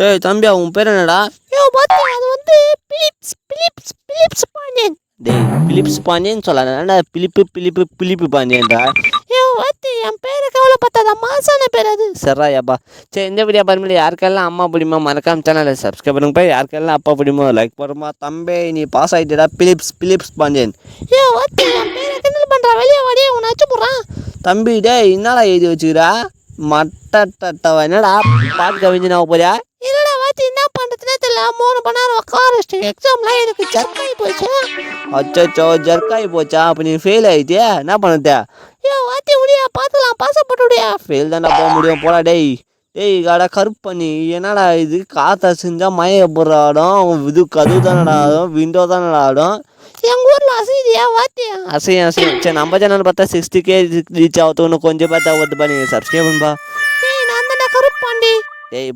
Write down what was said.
டேய் தம்பியா உன் பேர் என்னடா? அது வந்து பிலிப்ஸ் பிலிப்ஸ் பிலிப்ஸ் பாண்டியன். டேய் பிலிப்ஸ் பாண்டியன் சொல்லடா. பிலிப்பு பாண்டியன்டா. என் பேரை கவலை பார்த்தாத மாசான பேர் அது. சரியாப்பா. சரி இந்த வீடியோ பாருங்க. யாருக்கெல்லாம் அம்மா பிடிமா மறக்காம சேனலை சப்ஸ்கிரைப் பண்ணுங்க. போய் யாருக்கெல்லாம் அப்பா பிடிமோ லைக் பண்ணுமா. தம்பி நீ பாஸ் ஆகிட்டடா. பிலிப்ஸ் பாண்டியன். என் பேரை கிண்டல் பண்ணுறா, வெளியே வாடியே உன்னை அச்சு போடுறான். தம்பி டேய் என்னடா எழுதி வச்சுக்கிறா? மட்டவா என்னடா பாட்டு கவிஞ்சு நான் போறியா? இல்லடா வாத்தி, என்ன பண்ணுறதுனே தெரியல. 3 மணி நேரம் உட்கார எக்ஸாம்லாம் எனக்கு ஜர்க்காகி போச்சு. அச்சோ ஜர்க்காகி போச்சா? அப்போ நீ ஃபெயில் ஆகிட்டியா? என்ன பண்ணுத? வாத்தி முடியா பார்த்துலாம், பாசப்பட்டு முடியா. ஃபெயில் தானே போக முடியும். போடா டேய் கடை கருப்பு பண்ணி என்னடா இது? காற்று செஞ்சால் மய போடுற ஆடும் இது கதவு தானடா ஆடும், விண்டோ தானடா ஆடும். எங்கள் ஊரில் அசைதியா வாத்தியா? அசையும் சரி நம்ம சேனல் பார்த்தா 60K ரீச் ஆகுது. இன்னும் கொஞ்சம் பார்த்தா ஒருத்தப்பா நீங்கள் சப்ஸ்கிரைப் பண்ணுப்பா. நான் தானே கருப்பு பாண்டி. டேய்